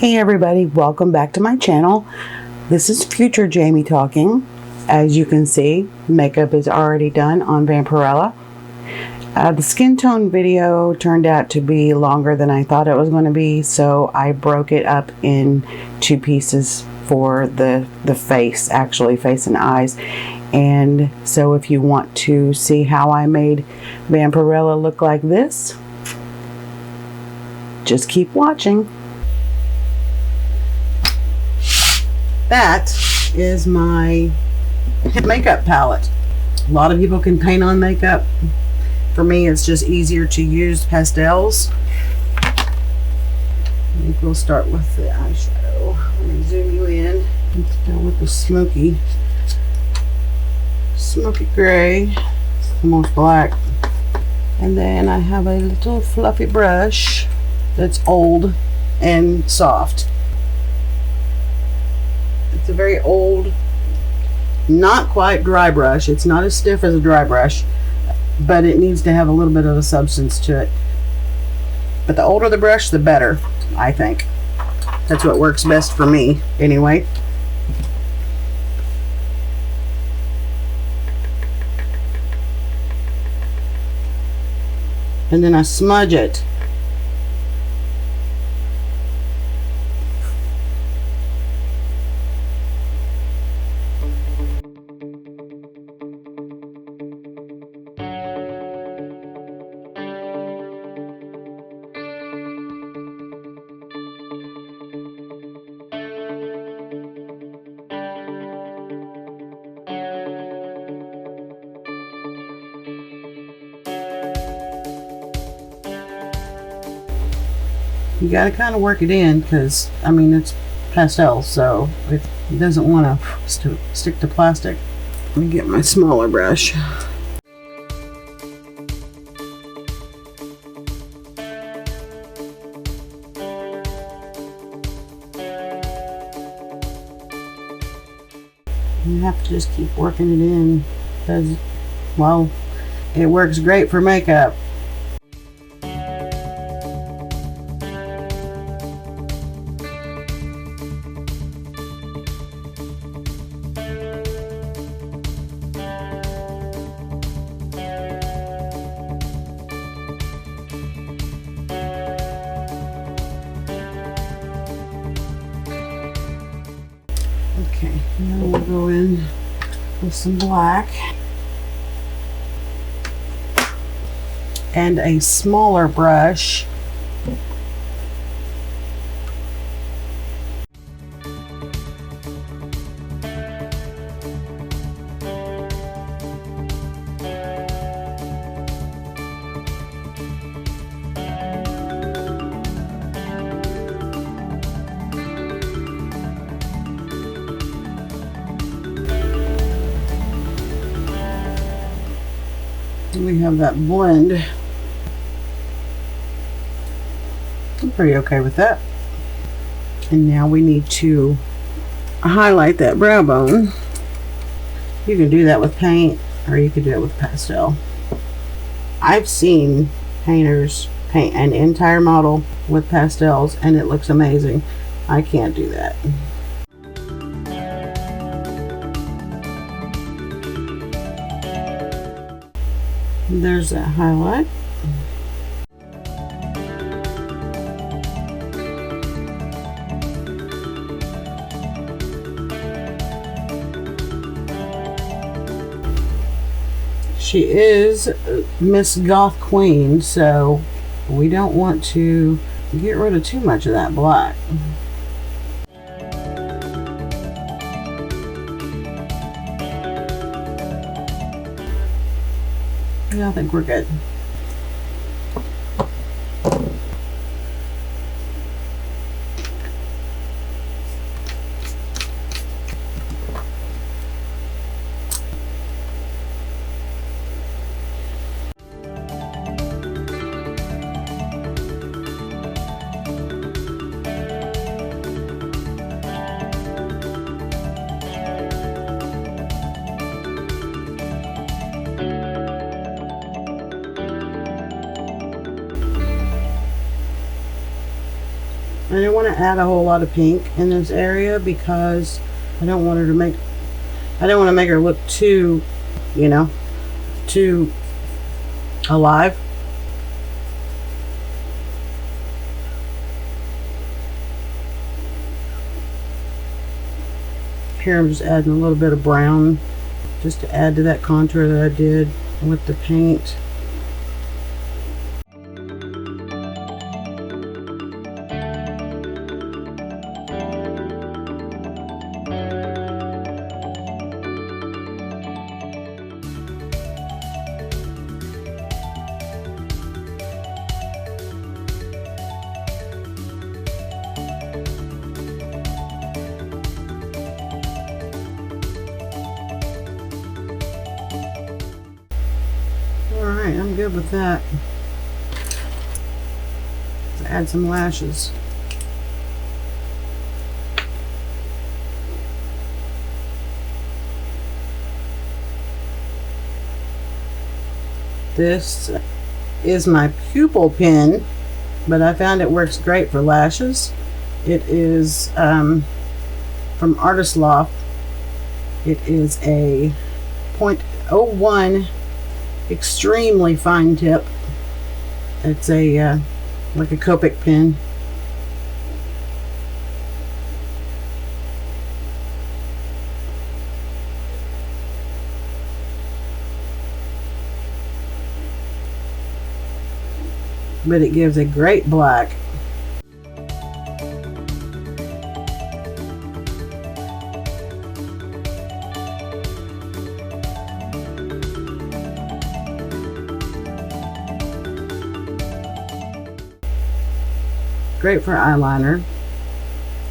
Hey everybody, welcome back to my channel. This is future Jamie talking. As you can see, makeup is already done on Vampirella. The skin tone video turned out to be longer than I thought it was going to be, so I broke it up in two pieces for the face, actually face and eyes. And so if you want to see how I made Vampirella look like this, just keep watching. That is my makeup palette. A lot of people can paint on makeup. For me, it's just easier to use pastels. I think we'll start with the eyeshadow. Let me zoom you in. Let's go with the smoky gray. It's almost black. And then I have a little fluffy brush that's old and soft. It's a very old, not quite dry brush. It's not as stiff as a dry brush, but it needs to have a little bit of a substance to it. But the older the brush, the better, I think. That's what works best for me, anyway. And then I smudge it. You got to kind of work it in because, I mean, it's pastels, so it doesn't want to stick to plastic. Let me get my smaller brush. You have to just keep working it in because, well, it works great for makeup. Okay, now we'll go in with some black and a smaller brush. We have that blend. I'm pretty okay with that. And now we need to highlight that brow bone. You can do that with paint or you can do it with pastel. I've seen painters paint an entire model with pastels and it looks amazing. I can't do that. There's that highlight. She is Miss Goth Queen, so we don't want to get rid of too much of that black. Yeah, I think we're good. I don't want to add a whole lot of pink in this area because I don't want to make her look too, you know, too alive. Here I'm just adding a little bit of brown just to add to that contour that I did with the paint. Alright, I'm good with that. Let's add some lashes. This is my Pupil pen, but I found it works great for lashes. It is from Artist Loft. It is a 0.01 extremely fine tip. It's a like a Copic pen. But it gives a great black. Great for eyeliner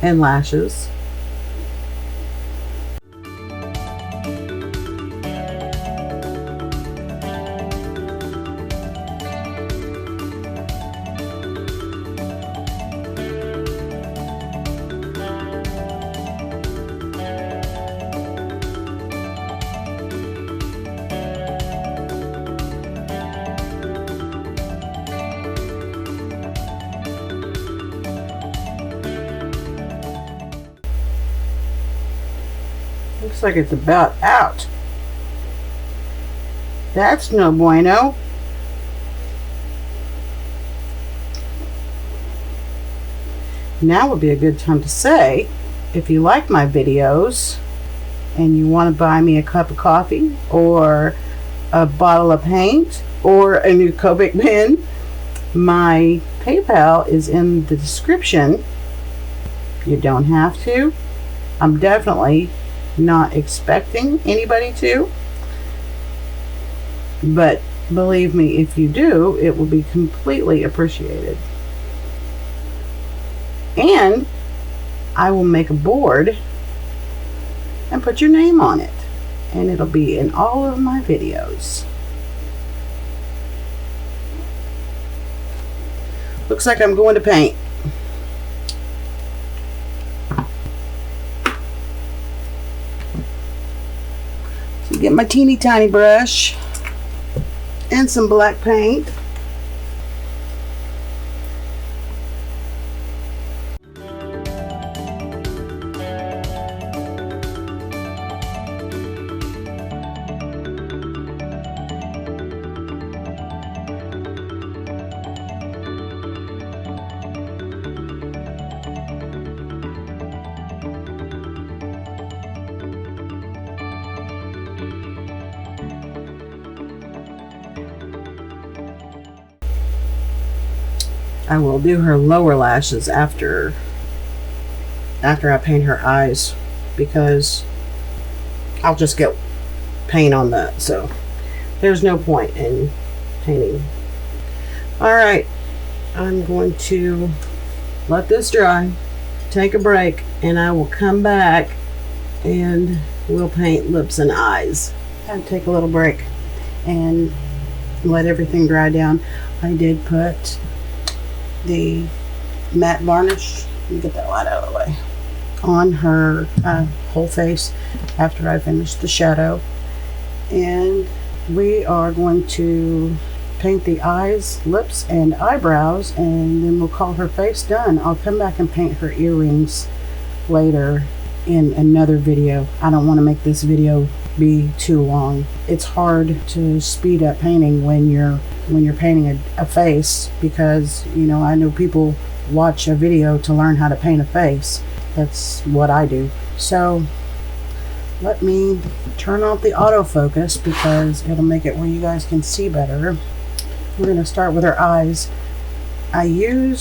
and lashes. Looks like it's about out. That's no bueno. Now would be a good time to say, if you like my videos and you want to buy me a cup of coffee or a bottle of paint or a new Copic pen, my PayPal is in the description. You don't have to. I'm definitely not expecting anybody to, but believe me, if you do, it will be completely appreciated. And I will make a board and put your name on it, and it'll be in all of my videos. Looks like I'm going to paint. Get my teeny tiny brush and some black paint. I will do her lower lashes after I paint her eyes, because I'll just get paint on that, so there's no point in painting. Alright, I'm going to let this dry, take a break, and I will come back and we'll paint lips and eyes. I'll take a little break and let everything dry down. I did put the matte varnish, let me get that light out of the way, on her whole face after I finished the shadow. And we are going to paint the eyes, lips, and eyebrows, and then we'll call her face done. I'll come back and paint her earrings later in another video. I don't want to make this video be too long. It's hard to speed up painting when you're painting a face, because you know, I know people watch a video to learn how to paint a face. That's what I do. So let me turn off the autofocus because it'll make it where you guys can see better. We're going to start with her eyes. You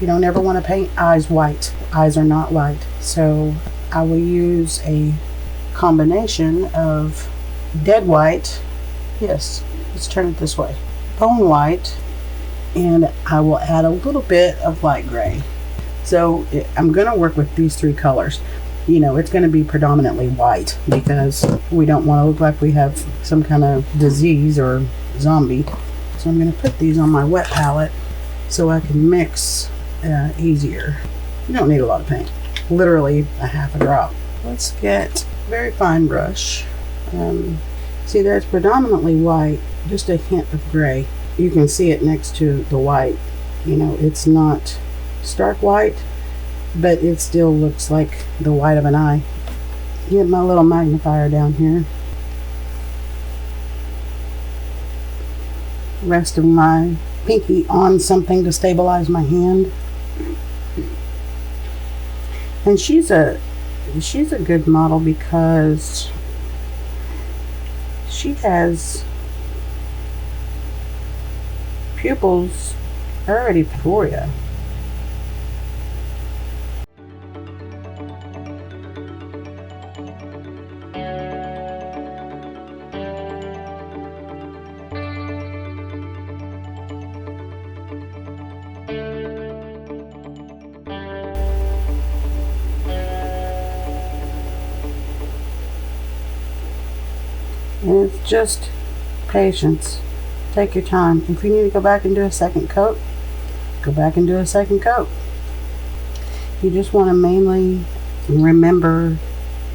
don't ever want to paint eyes white. Eyes are not light. So I will use a combination of dead white. Yes, let's turn it this way. Bone white. And I will add a little bit of light gray. So I'm going to work with these three colors. You know, it's going to be predominantly white because we don't want to look like we have some kind of disease or zombie. So I'm going to put these on my wet palette so I can mix easier. You don't need a lot of paint, literally a half a drop. Let's get a very fine brush. See, there's predominantly white, just a hint of gray. You can see it next to the white. You know, it's not stark white, but it still looks like the white of an eye. Get my little magnifier down here. Rest of my pinky on something to stabilize my hand. And she's a good model because she has pupils already for you. And it's just patience. Take your time. If you need to go back and do a second coat, go back and do a second coat. You just want to mainly remember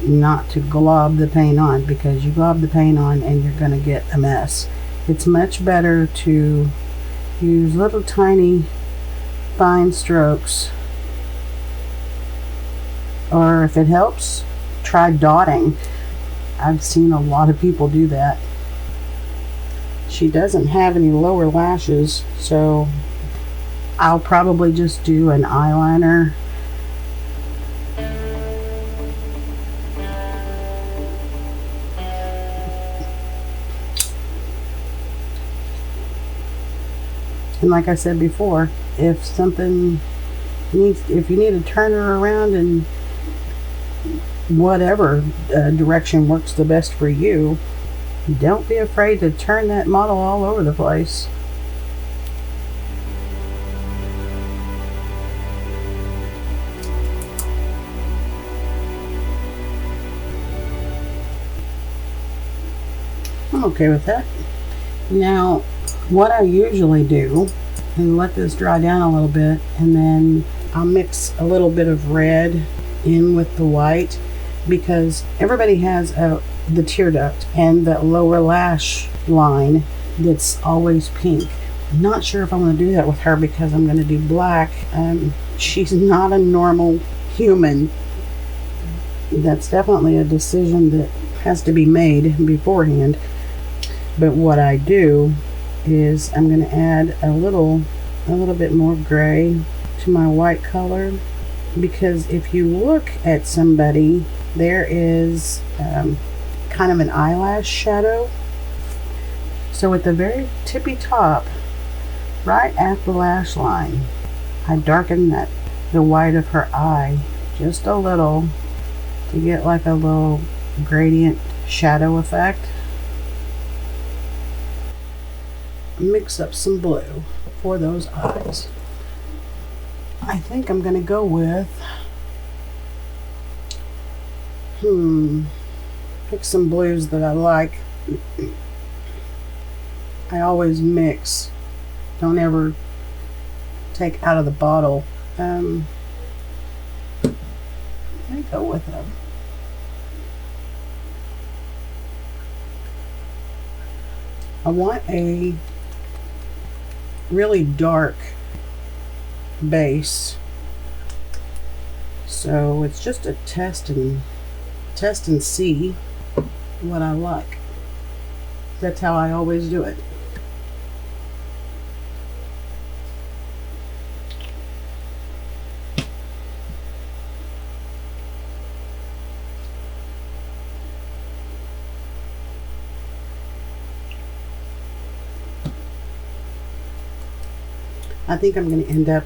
not to glob the paint on, because you glob the paint on and you're going to get a mess. It's much better to use little tiny fine strokes, or if it helps, try dotting. I've seen a lot of people do that. She doesn't have any lower lashes, so I'll probably just do an eyeliner. And like I said before, if you need to turn her around and whatever direction works the best for you, don't be afraid to turn that model all over the place. I'm okay with that. Now, what I usually do, and let this dry down a little bit, and then I'll mix a little bit of red in with the white, because everybody has the tear duct and that lower lash line that's always pink. I'm not sure if I want to do that with her because I'm going to do black. She's not a normal human. That's definitely a decision that has to be made beforehand. But what I do is I'm going to add a little bit more gray to my white color, because if you look at somebody, there is kind of an eyelash shadow. So at the very tippy top, right at the lash line, I darken the white of her eye just a little to get like a little gradient shadow effect. Mix up some blue for those eyes. I think I'm gonna go with pick some blues that I like. I always mix, don't ever take out of the bottle. Let me go with them. I want a really dark base. So it's just a test and see what I like. That's how I always do it. I think I'm going to end up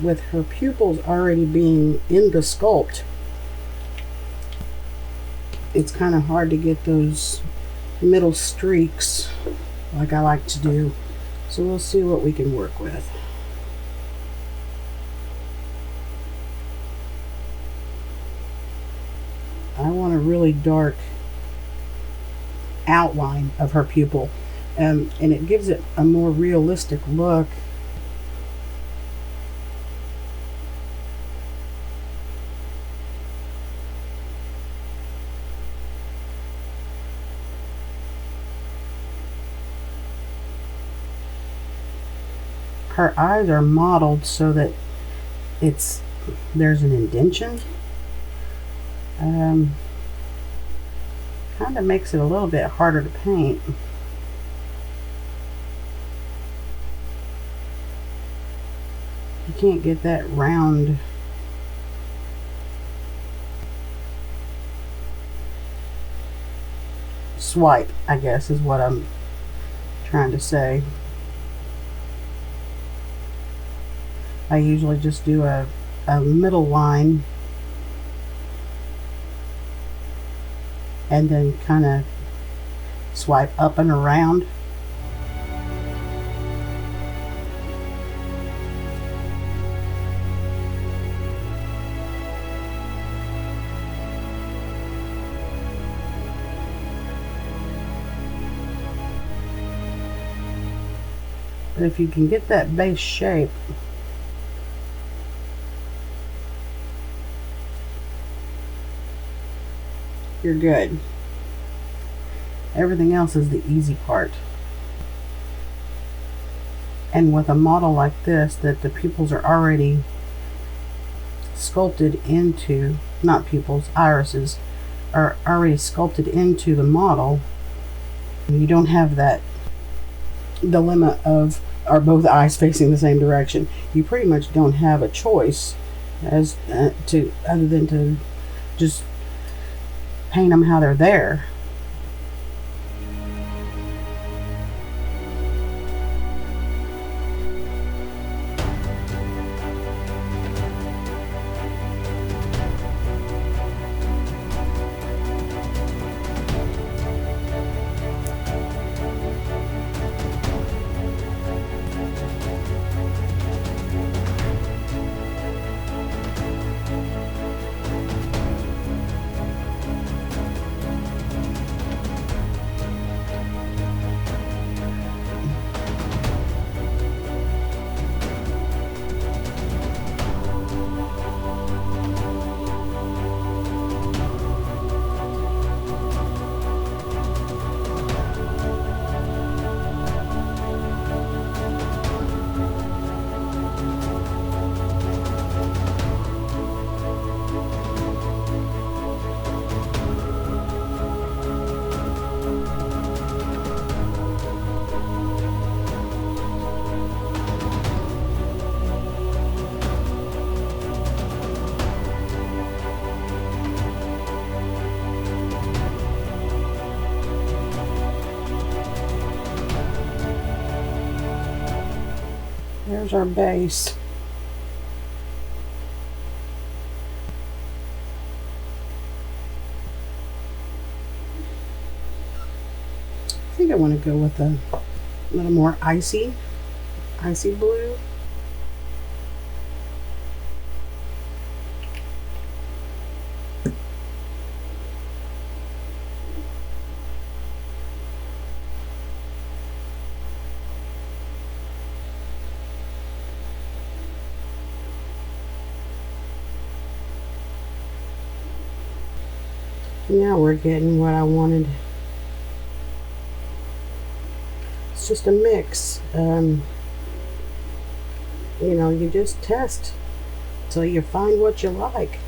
with her pupils already being in the sculpt. It's kind of hard to get those middle streaks like I like to do. So we'll see what we can work with. I want a really dark outline of her pupil. And it gives it a more realistic look. Her eyes are modeled so that there's an indentation. Kind of makes it a little bit harder to paint. You can't get that round swipe, I guess is what I'm trying to say. I usually just do a middle line and then kind of swipe up and around. But if you can get that base shape, you're good. Everything else is the easy part. And with a model like this, that the pupils are already sculpted into, not pupils, irises, are already sculpted into the model, you don't have that dilemma of, are both eyes facing the same direction? You pretty much don't have a choice as to other than to just paint them how they're there. There's our base. I think I want to go with a little more icy blue. Now we're getting what I wanted. just a mix. You know, you just test so you find what you like.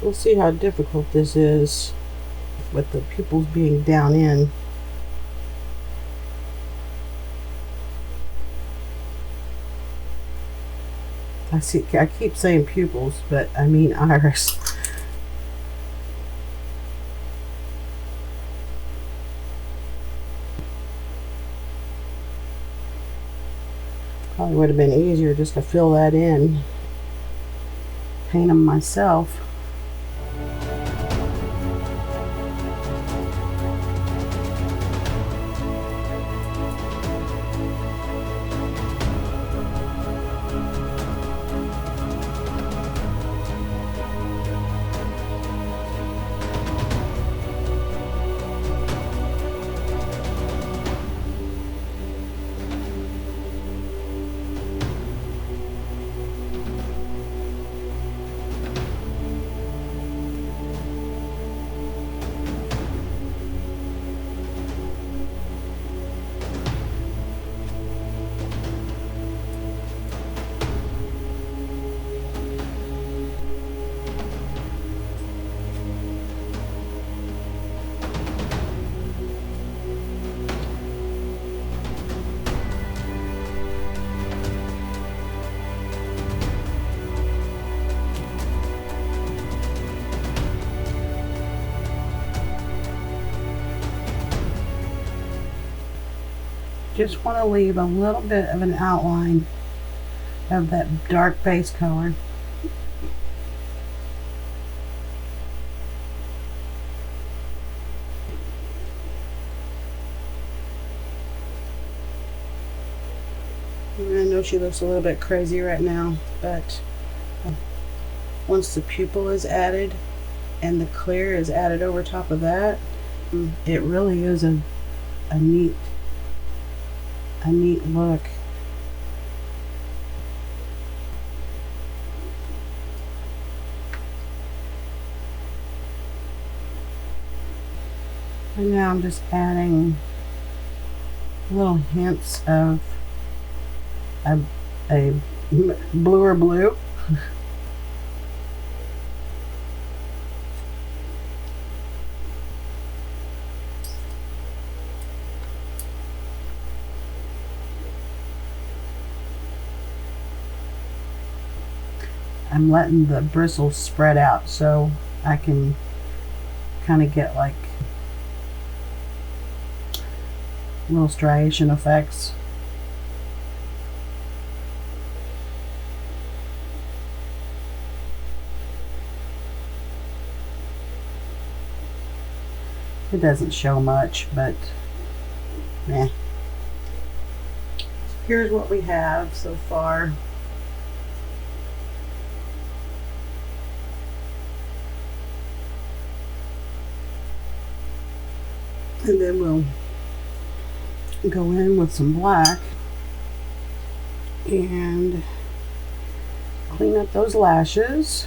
We'll see how difficult this is with the pupils being down in. I keep saying pupils, but I mean iris. Probably would have been easier just to fill that in, paint them myself. Just want to leave a little bit of an outline of that dark base color. I know she looks a little bit crazy right now, but once the pupil is added and the clear is added over top of that, it really is a neat look. And now I'm just adding little hints of a bluer blue. I'm letting the bristles spread out so I can kind of get like little striation effects. It doesn't show much, but meh. So here's what we have so far. And then we'll go in with some black and clean up those lashes.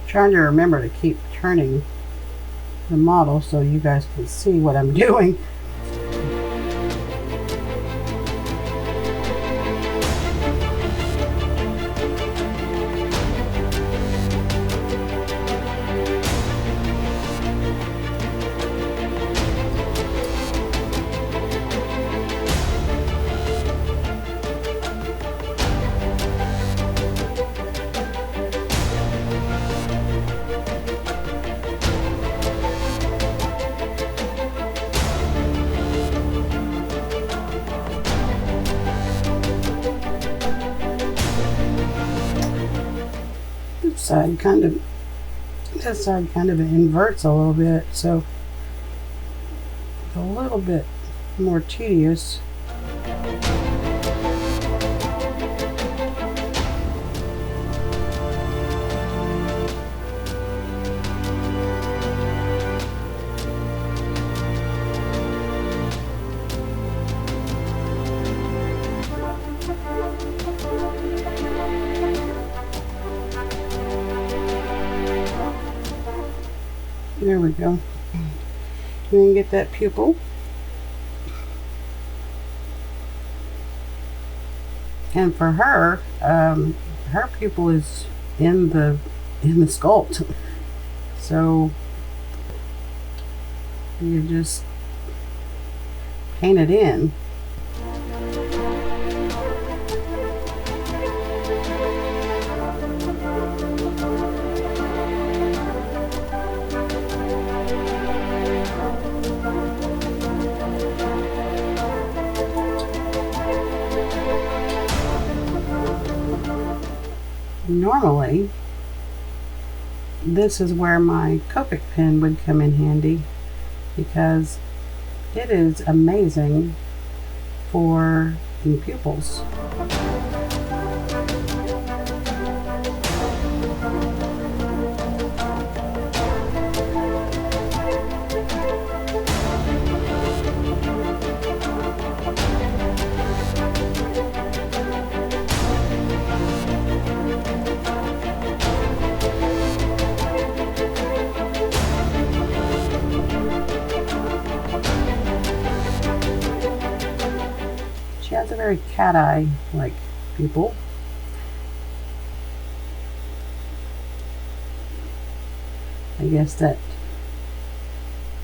trying to remember to keep turning the model so you guys can see what I'm doing. This side kind of inverts a little bit, so it's a little bit more tedious. There we go. We can get that pupil. And for her, her pupil is in the sculpt. So you just paint it in. Normally, this is where my Copic pen would come in handy because it is amazing for the pupils. She has a very cat eye like pupil. I guess that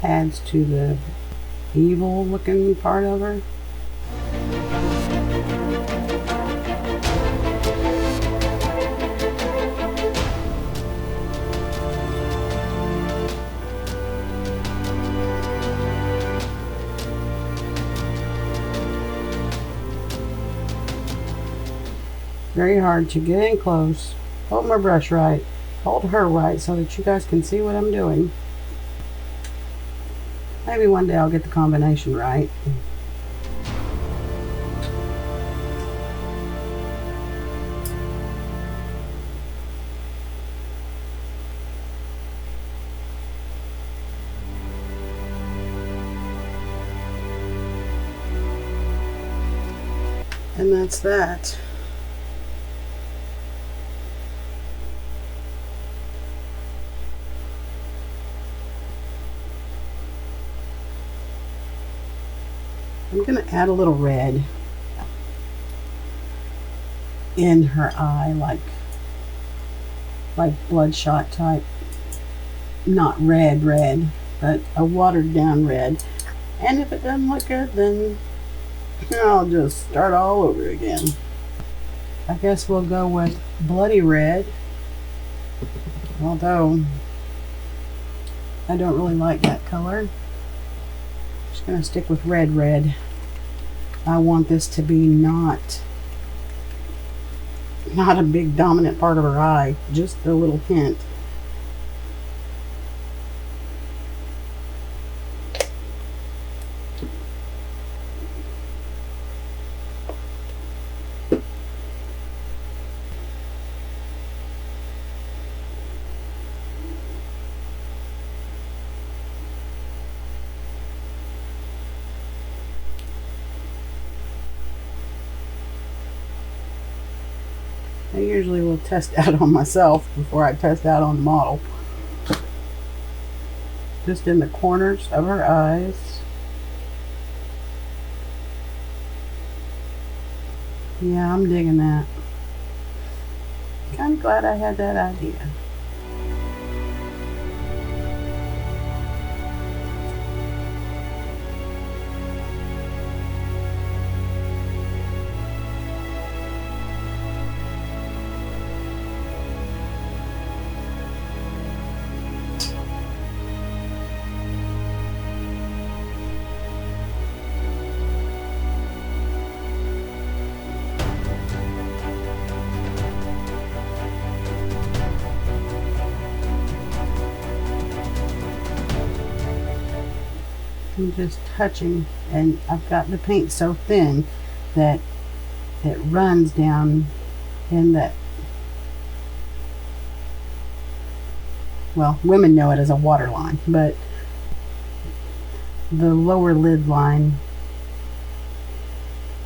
adds to the evil looking part of her. Very hard to get in close, hold my brush right, hold her right so that you guys can see what I'm doing. Maybe one day I'll get the combination right. And that's that. I'm going to add a little red in her eye, like bloodshot type. Not red, but a watered down red. And if it doesn't look good, then I'll just start all over again. I guess we'll go with bloody red, although I don't really like that color. Just gonna stick with red. I want this to be not a big dominant part of her eye, just a little hint. I usually will test out on myself before I test out on the model. Just in the corners of her eyes. Yeah, I'm digging that. I'm glad I had that idea. I'm just touching, and I've got the paint so thin that it runs down in that, well, women know it as a water line, but the lower lid line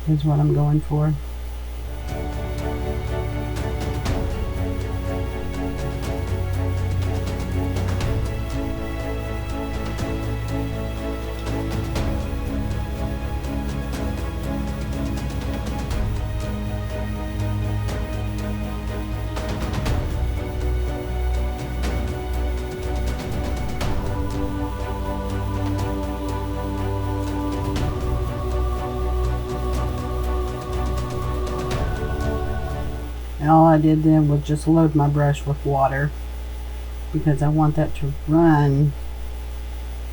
is what I'm going for. All I did then was just load my brush with water because I want that to run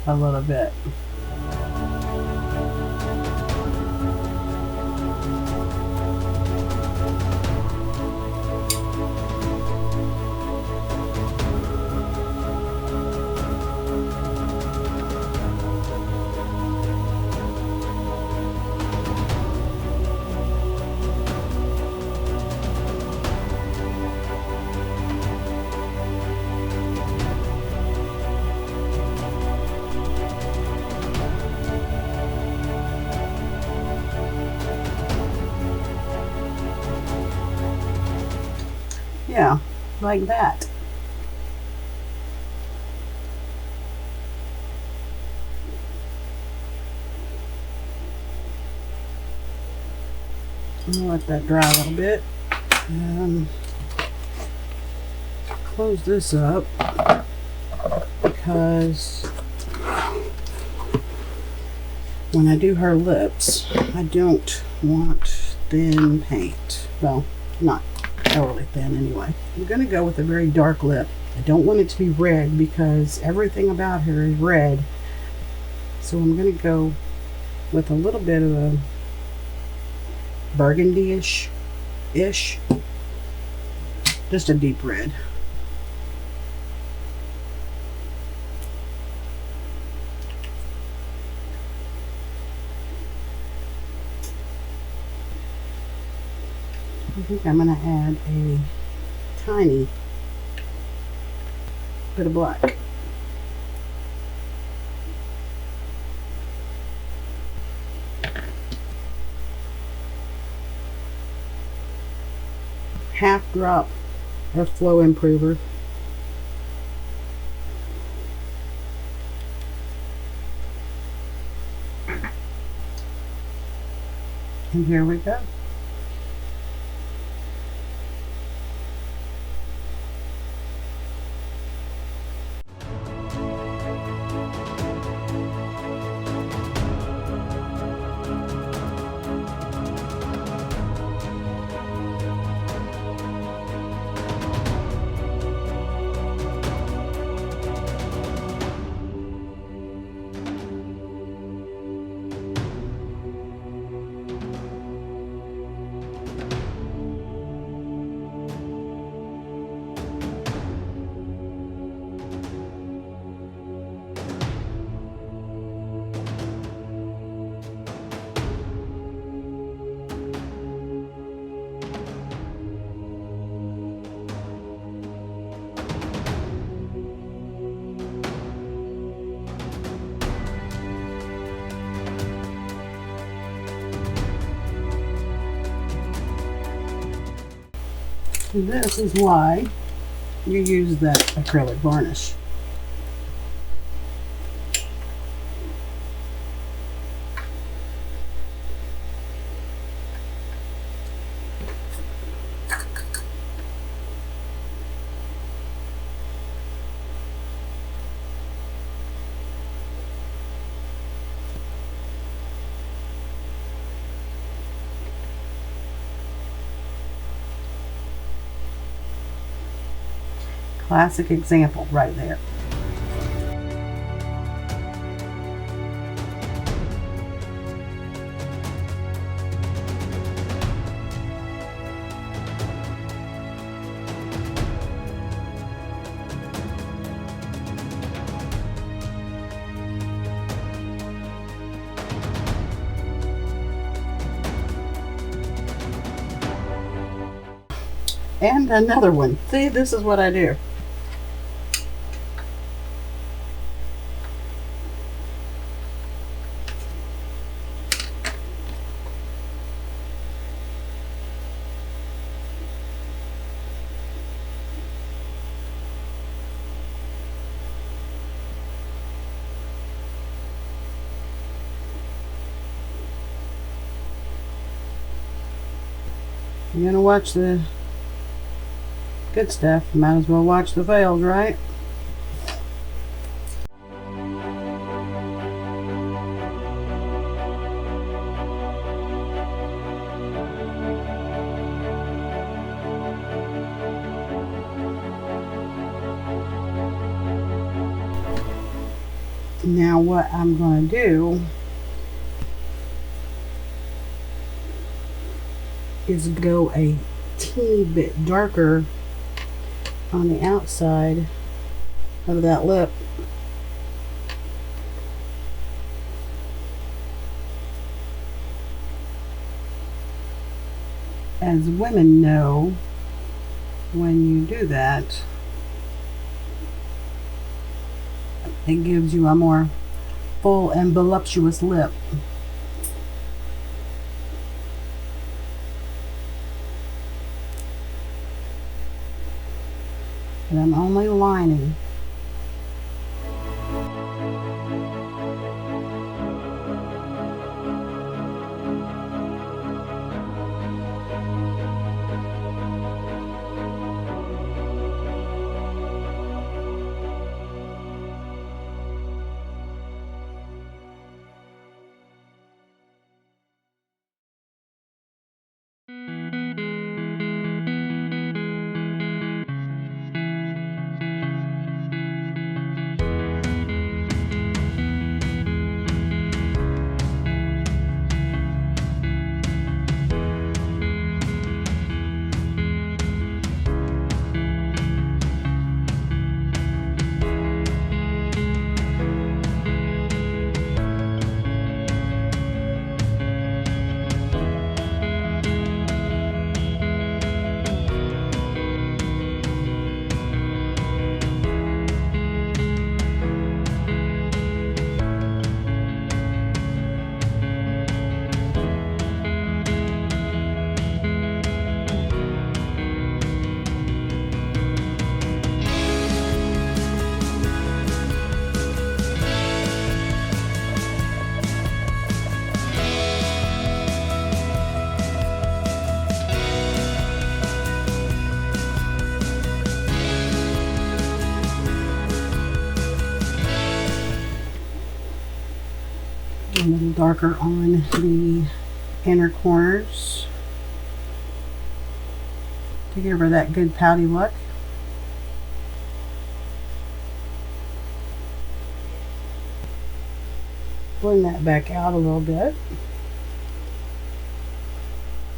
a little bit. Yeah, like that. I'll let that dry a little bit. Close this up because when I do her lips, I don't want thin paint. Well, not really thin anyway. I'm going to go with a very dark lip. I don't want it to be red because everything about her is red. So I'm going to go with a little bit of a burgundy-ish, just a deep red. I think I'm going to add a tiny bit of black. Half drop of flow improver. And here we go. This is why you use that acrylic varnish. Classic example right there. And another one. See, this is what I do. You're gonna watch the good stuff, might as well watch the fails, right? Now what I'm going to do is go a teeny bit darker on the outside of that lip. As women know, when you do that, it gives you a more full and voluptuous lip. And I'm only lining. A little darker on the inner corners to give her that good pouty look. Blend that back out a little bit.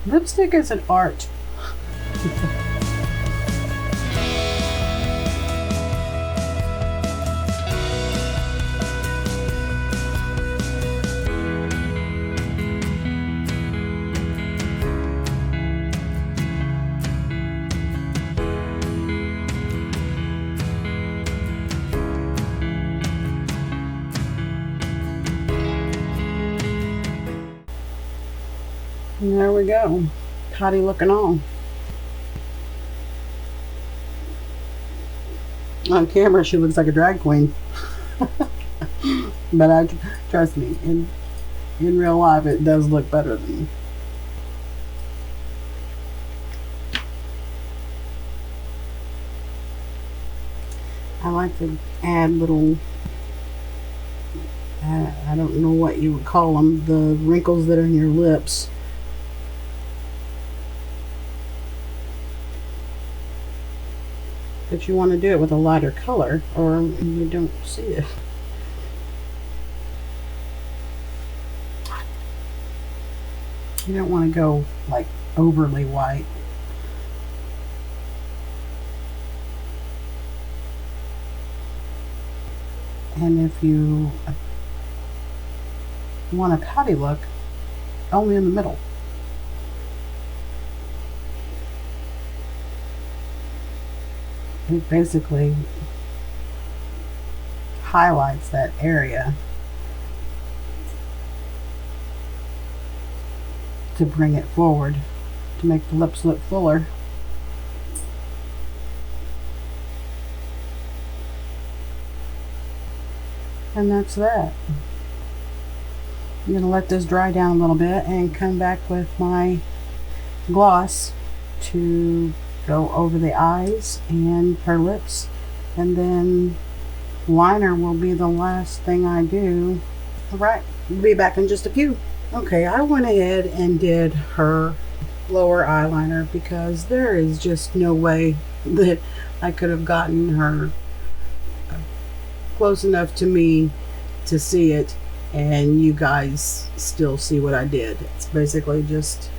Lipstick is an art. And there we go, pouty looking on. On camera, she looks like a drag queen. But trust me, in real life, it does look better than. I like to add little, I don't know what you would call them, the wrinkles that are in your lips. But you want to do it with a lighter color or you don't see it. You don't want to go like overly white. And if you want a pouty look, only in the middle. It basically highlights that area to bring it forward, to make the lips look fuller. And that's that. I'm going to let this dry down a little bit and come back with my gloss to go over the eyes and her lips, and then liner will be the last thing I do. Alright, we'll be back in just a few. Okay, I went ahead and did her lower eyeliner because there is just no way that I could have gotten her close enough to me to see it and you guys still see what I did. It's basically just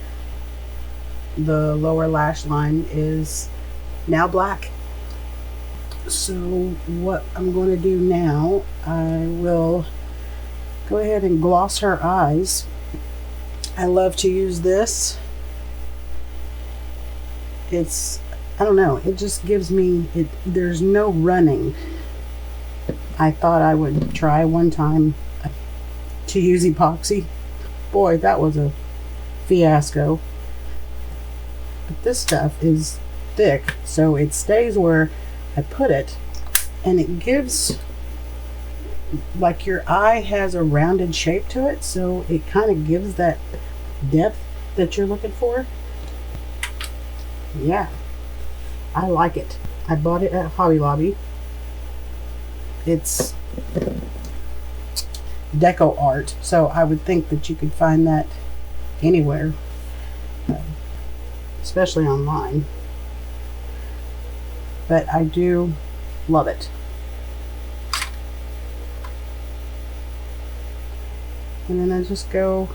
the lower lash line is now black. So what I'm going to do now, I will go ahead and gloss her eyes. I love to use this. It's, I don't know, it just gives me, there's no running. I thought I would try one time to use epoxy. Boy, that was a fiasco. But this stuff is thick, so it stays where I put it, and it gives, like, your eye has a rounded shape to it, so it kind of gives that depth that you're looking for. Yeah, I like it. I bought it at Hobby Lobby. It's DecoArt, so I would think that you could find that anywhere, especially online. But I do love it. And then I just go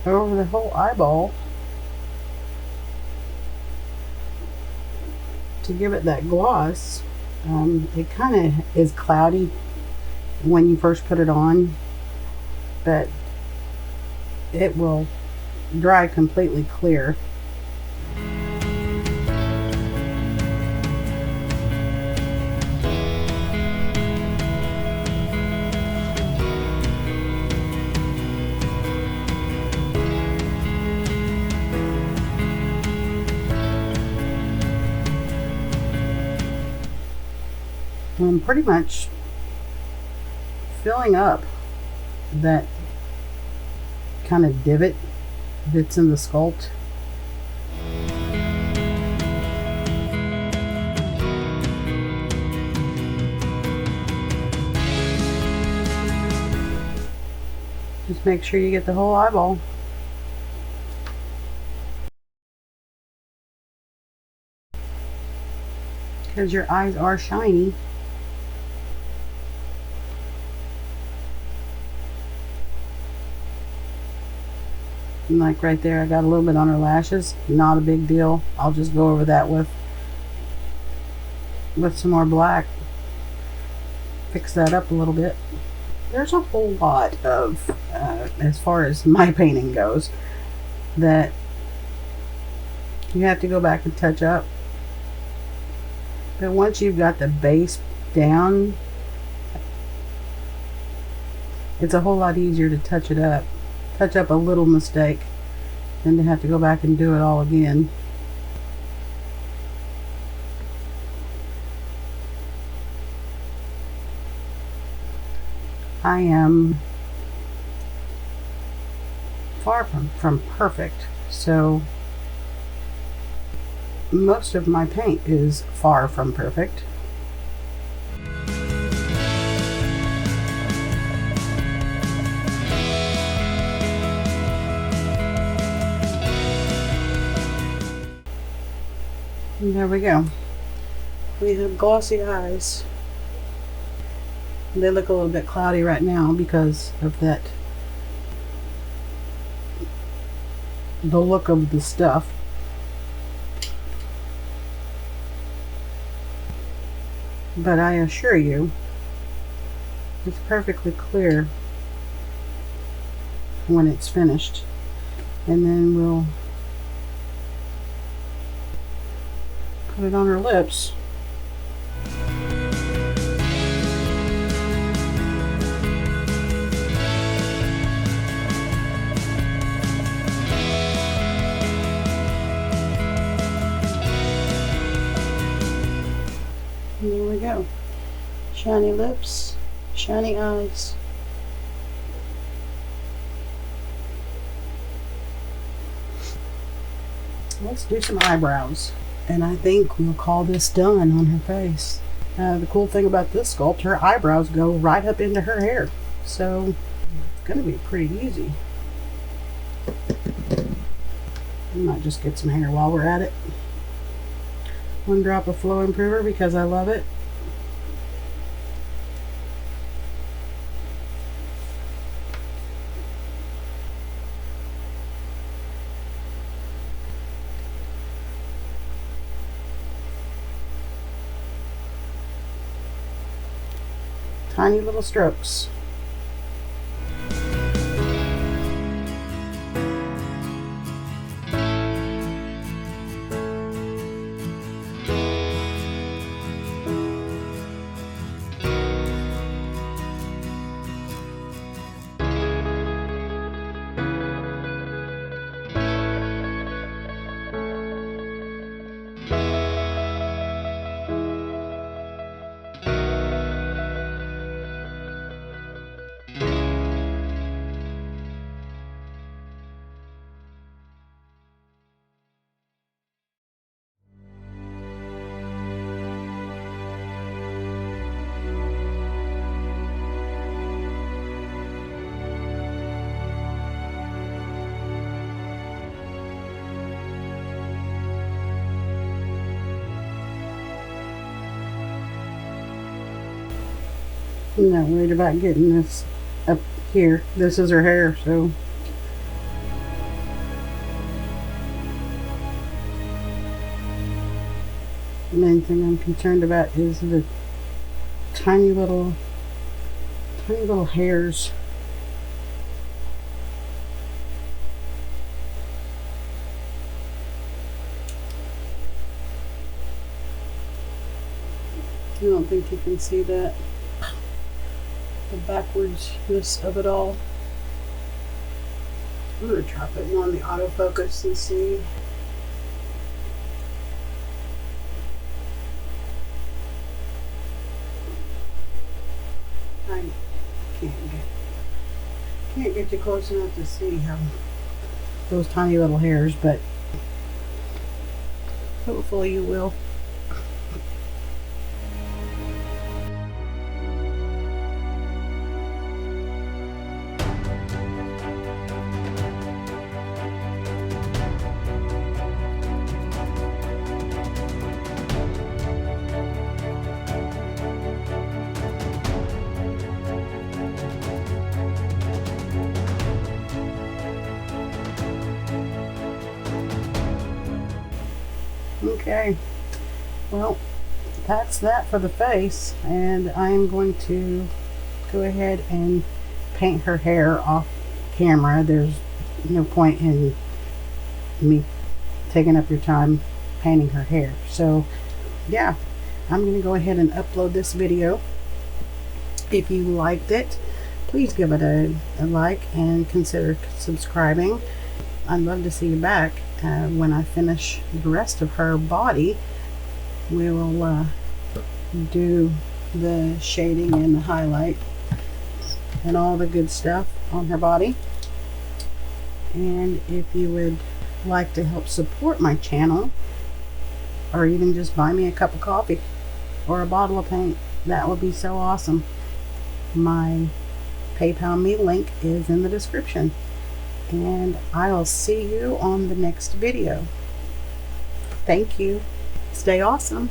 over the whole eyeball to give it that gloss. It kind of is cloudy when you first put it on, but it will dry completely clear. I'm pretty much filling up that kind of divot that's in the sculpt. Just make sure you get the whole eyeball. Because your eyes are shiny. And like right there, I got a little bit on her lashes. Not a big deal. I'll just go over that with some more black. Fix that up a little bit. There's a whole lot of, as far as my painting goes, that you have to go back and touch up. But once you've got the base down, it's a whole lot easier to touch it up. Touch up a little mistake than to have to go back and do it all again. I am far from perfect, so most of my paint is far from perfect. And there we go. We have glossy eyes. They look a little bit cloudy right now because of that, the look of the stuff. But I assure you, it's perfectly clear when it's finished. And then we'll put it on her lips. And there we go. Shiny lips, shiny eyes. Let's do some eyebrows. And I think we'll call this done on her face. The cool thing about this sculpt, her eyebrows go right up into her hair. So it's going to be pretty easy. I might just get some hair while we're at it. 1 drop of Flow Improver because I love it. Tiny little strokes. I'm not worried about getting this up here. This is her hair, so the main thing I'm concerned about is the tiny little hairs. I don't think you can see that. The backwardsness of it all. I'm going to try putting on the autofocus and see. I can't get you close enough to see how those tiny little hairs, but hopefully you will. Okay, well, that's that for the face, and I'm going to go ahead and paint her hair off camera. There's no point in me taking up your time painting her hair. So yeah, I'm going to go ahead and upload this video. If you liked it, please give it a like and consider subscribing. I'd love to see you back when I finish the rest of her body. We will do the shading and the highlight and all the good stuff on her body. And if you would like to help support my channel, or even just buy me a cup of coffee or a bottle of paint, that would be so awesome. My PayPal me link is in the description, and I'll see you on the next video. Thank you. Stay awesome.